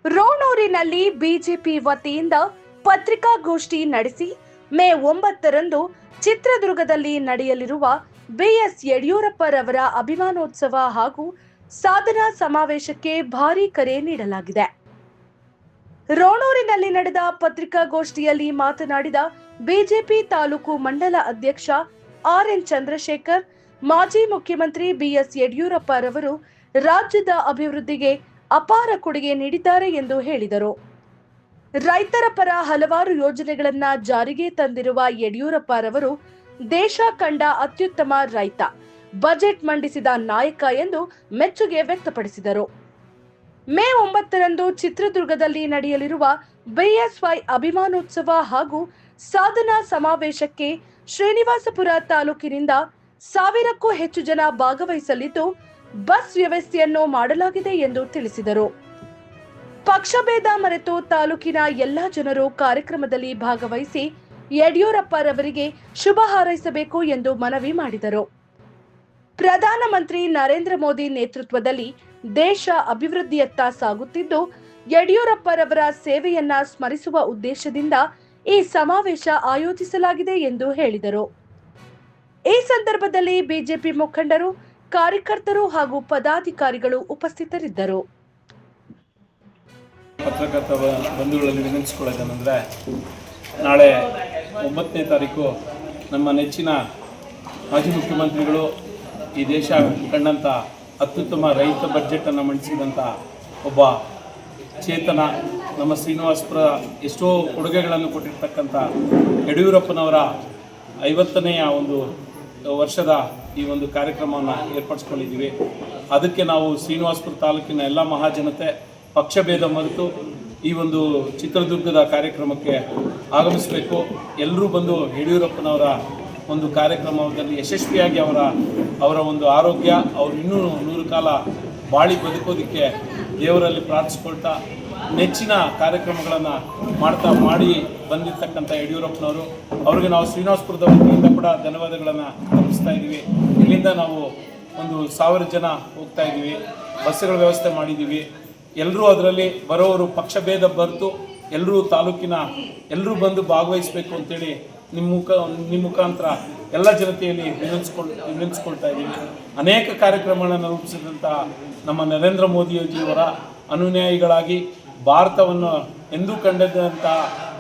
ರೋಣೂರಿನಲ್ಲಿ BJP ವತಿಯಿಂದ ಪತ್ರಿಕಾಗೋಷ್ಠಿ ನಡೆಸಿ ಮೇ 9ರಂದು ಚಿತ್ರದುರ್ಗದಲ್ಲಿ ನಡೆಯಲಿರುವ ಬಿಎಸ್ ಯಡಿಯೂರಪ್ಪರವರ ಅಭಿಮಾನೋತ್ಸವ ಹಾಗೂ ಸಾಧನಾ ಸಮಾವೇಶಕ್ಕೆ ಭಾರೀ ಕರೆ ನೀಡಲಾಗಿದೆ. ರೋಣೂರಿನಲ್ಲಿ ನಡೆದ ಪತ್ರಿಕಾಗೋಷ್ಠಿಯಲ್ಲಿ ಮಾತನಾಡಿದ ಬಿಜೆಪಿ ತಾಲೂಕು ಮಂಡಲ ಅಧ್ಯಕ್ಷ ಆರ್.ಎನ್. ಚಂದ್ರಶೇಖರ್, ಮಾಜಿ ಮುಖ್ಯಮಂತ್ರಿ ಬಿಎಸ್ ಯಡಿಯೂರಪ್ಪರವರು ರಾಜ್ಯದ ಅಭಿವೃದ್ಧಿಗೆ ಅಪಾರ ಕೊಡುಗೆ ನೀಡಿದ್ದಾರೆ ಎಂದು ಹೇಳಿದರು. ರೈತರ ಪರ ಹಲವಾರು ಯೋಜನೆಗಳನ್ನ ಜಾರಿಗೆ ತಂದಿರುವ ಯಡಿಯೂರಪ್ಪರವರು ದೇಶ ಕಂಡ ಅತ್ಯುತ್ತಮ ರೈತ, ಬಜೆಟ್ ಮಂಡಿಸಿದ ನಾಯಕ ಎಂದು ಮೆಚ್ಚುಗೆ ವ್ಯಕ್ತಪಡಿಸಿದರು. ಮೇ 9ರಂದು ಚಿತ್ರದುರ್ಗದಲ್ಲಿ ನಡೆಯಲಿರುವ ಬಿಎಸ್ವೈ ಅಭಿಮಾನೋತ್ಸವ ಹಾಗೂ ಸಾಧನಾ ಸಮಾವೇಶಕ್ಕೆ ಶ್ರೀನಿವಾಸಪುರ ತಾಲೂಕಿನಿಂದ 1000ಕ್ಕೂ ಹೆಚ್ಚು ಜನ ಭಾಗವಹಿಸಲಿದ್ದು, ಬಸ್ ವ್ಯವಸ್ಥೆಯನ್ನು ಮಾಡಲಾಗಿದೆ ಎಂದು ತಿಳಿಸಿದರು. ಪಕ್ಷಭೇದ ಮರೆತು ತಾಲೂಕಿನ ಎಲ್ಲಾ ಜನರು ಕಾರ್ಯಕ್ರಮದಲ್ಲಿ ಭಾಗವಹಿಸಿ ಯಡಿಯೂರಪ್ಪರವರಿಗೆ ಶುಭ ಹಾರೈಸಬೇಕು ಎಂದು ಮನವಿ ಮಾಡಿದರು. ಪ್ರಧಾನಮಂತ್ರಿ ನರೇಂದ್ರ ಮೋದಿ ನೇತೃತ್ವದಲ್ಲಿ ದೇಶ ಅಭಿವೃದ್ಧಿಯತ್ತ ಸಾಗುತ್ತಿದ್ದು, ಯಡಿಯೂರಪ್ಪರವರ ಸೇವೆಯನ್ನ ಸ್ಮರಿಸುವ ಉದ್ದೇಶದಿಂದ ಈ ಸಮಾವೇಶ ಆಯೋಜಿಸಲಾಗಿದೆ ಎಂದು ಹೇಳಿದರು. ಈ ಸಂದರ್ಭದಲ್ಲಿ ಬಿಜೆಪಿ ಮುಖಂಡರು, ಕಾರ್ಯಕರ್ತರು ಹಾಗೂ ಪದಾಧಿಕಾರಿಗಳು ಉಪಸ್ಥಿತರಿದ್ದರು. ಪತ್ರಕರ್ತ ಬಂಧುಗಳಲ್ಲಿ ವಿನಂತಿಸಿಕೊಳ್ಳೋದೇನೆಂದರೆ, ನಾಳೆ 9ನೇ ತಾರೀಕು ನಮ್ಮ ನೆಚ್ಚಿನ ಮಾಜಿ ಮುಖ್ಯಮಂತ್ರಿಗಳು ಈ ದೇಶ ಕಂಡಂಥ ಅತ್ಯುತ್ತಮ ರೈತ ಬಜೆಟನ್ನು ಮಂಡಿಸಿದಂಥ ಒಬ್ಬ ಚೇತನ, ನಮ್ಮ ಶ್ರೀನಿವಾಸಪುರ ಎಷ್ಟೋ ಕೊಡುಗೆಗಳನ್ನು ಕೊಟ್ಟಿರ್ತಕ್ಕಂಥ ಯಡಿಯೂರಪ್ಪನವರ 50ನೆಯ ಒಂದು ವರ್ಷದ ಈ ಒಂದು ಕಾರ್ಯಕ್ರಮವನ್ನು ಏರ್ಪಡಿಸ್ಕೊಂಡಿದ್ದೀವಿ. ಅದಕ್ಕೆ ನಾವು ಶ್ರೀನಿವಾಸಪುರ ತಾಲೂಕಿನ ಎಲ್ಲ ಮಹಾಜನತೆ ಪಕ್ಷಭೇದ ಮರೆತು ಈ ಒಂದು ಚಿತ್ರದುರ್ಗದ ಕಾರ್ಯಕ್ರಮಕ್ಕೆ ಆಗಮಿಸಬೇಕು. ಎಲ್ಲರೂ ಬಂದು ಯಡಿಯೂರಪ್ಪನವರ ಒಂದು ಕಾರ್ಯಕ್ರಮದಲ್ಲಿ ಯಶಸ್ವಿಯಾಗಿ ಅವರ ಒಂದು ಆರೋಗ್ಯ, ಅವರು ಇನ್ನೂ 100 ಕಾಲ ಬಾಳಿ ಬದುಕೋದಕ್ಕೆ ದೇವರಲ್ಲಿ ಪ್ರಾರ್ಥಿಸ್ಕೊಳ್ತಾ ನೆಚ್ಚಿನ ಕಾರ್ಯಕ್ರಮಗಳನ್ನು ಮಾಡಿ ಬಂದಿರತಕ್ಕಂಥ ಯಡಿಯೂರಪ್ಪನವರು ಅವರಿಗೆ ನಾವು ಶ್ರೀನಿವಾಸಪುರದ ವತಿಯಿಂದ ಕೂಡ ಧನ್ಯವಾದಗಳನ್ನು ಅರ್ಪಿಸ್ತಾ ಇದ್ದೀವಿ. ಇಲ್ಲಿಂದ ನಾವು ಒಂದು 1000 ಜನ ಹೋಗ್ತಾ ಇದ್ದೀವಿ, ಬಸ್ಸುಗಳ ವ್ಯವಸ್ಥೆ ಮಾಡಿದ್ದೀವಿ. ಎಲ್ಲರೂ ಅದರಲ್ಲಿ ಬರೋವರು ಪಕ್ಷಭೇದ ಬರೆದು ಎಲ್ಲರೂ ತಾಲೂಕಿನ ಎಲ್ಲರೂ ಬಂದು ಭಾಗವಹಿಸಬೇಕು ಅಂತೇಳಿ ನಿಮ್ಮ ಮುಖಾಂತರ ಎಲ್ಲ ಜನತೆಯಲ್ಲಿ ವಿನಂತಿಸ್ಕೊಳ್ತಾ ಇದ್ದೀವಿ. ಅನೇಕ ಕಾರ್ಯಕ್ರಮಗಳನ್ನು ರೂಪಿಸಿದಂಥ ನಮ್ಮ ನರೇಂದ್ರ ಮೋದಿಜಿಯವರ ಅನುಯಾಯಿಗಳಾಗಿ ಭಾರತವನ್ನು ಎಂದೂ ಕಂಡಂಥ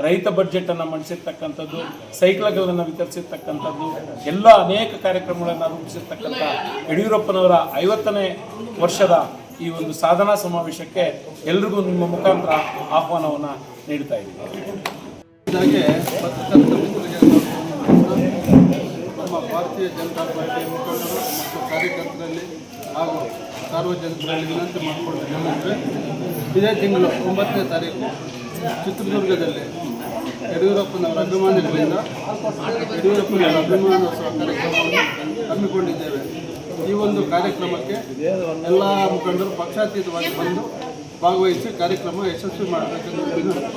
ರೈತ ಬಜೆಟನ್ನು ಮಂಡಿಸಿರ್ತಕ್ಕಂಥದ್ದು, ಸೈಕಲ್ಗಳನ್ನು ವಿತರಿಸಿರ್ತಕ್ಕಂಥದ್ದು, ಎಲ್ಲ ಅನೇಕ ಕಾರ್ಯಕ್ರಮಗಳನ್ನು ರೂಪಿಸಿರ್ತಕ್ಕಂಥ ಯಡಿಯೂರಪ್ಪನವರ 50ನೇ ವರ್ಷದ ಈ ಒಂದು ಸಾಧನಾ ಸಮಾವೇಶಕ್ಕೆ ಎಲ್ರಿಗೂ ನಿಮ್ಮ ಮುಖಾಂತರ ಆಹ್ವಾನವನ್ನು ನೀಡ್ತಾ ಇದ್ದೀವಿ. ನಮ್ಮ ಭಾರತೀಯ ಜನತಾ ಪಾರ್ಟಿಯ ಮುಖಂಡರು ಮತ್ತು ಕಾರ್ಯಕರ್ತರಲ್ಲಿ ಹಾಗೂ ಸಾರ್ವಜನಿಕರಲ್ಲಿ ವಿನಂತಿ ಮಾಡಿಕೊಳ್ತೇನೆಂದರೆ, ಇದೇ ತಿಂಗಳು 9ನೇ ತಾರೀಕು ಚಿತ್ರದುರ್ಗದಲ್ಲಿ ಯಡಿಯೂರಪ್ಪನವರ ಅಭಿಮಾನಿಗಳಿಂದ ಯಡಿಯೂರಪ್ಪನವರ ಅಭಿಮಾನೋತ್ಸವ ಕಾರ್ಯಕ್ರಮವನ್ನು ಹಮ್ಮಿಕೊಂಡಿದ್ದೇವೆ. ಈ ಒಂದು ಕಾರ್ಯಕ್ರಮಕ್ಕೆ ಎಲ್ಲ ಮುಖಂಡರು ಪಕ್ಷಾತೀತವಾಗಿ ಬಂದು ಭಾಗವಹಿಸಿ ಕಾರ್ಯಕ್ರಮ ಯಶಸ್ವಿ ಮಾಡಬೇಕೆಂದು ವಿನಂತಿ.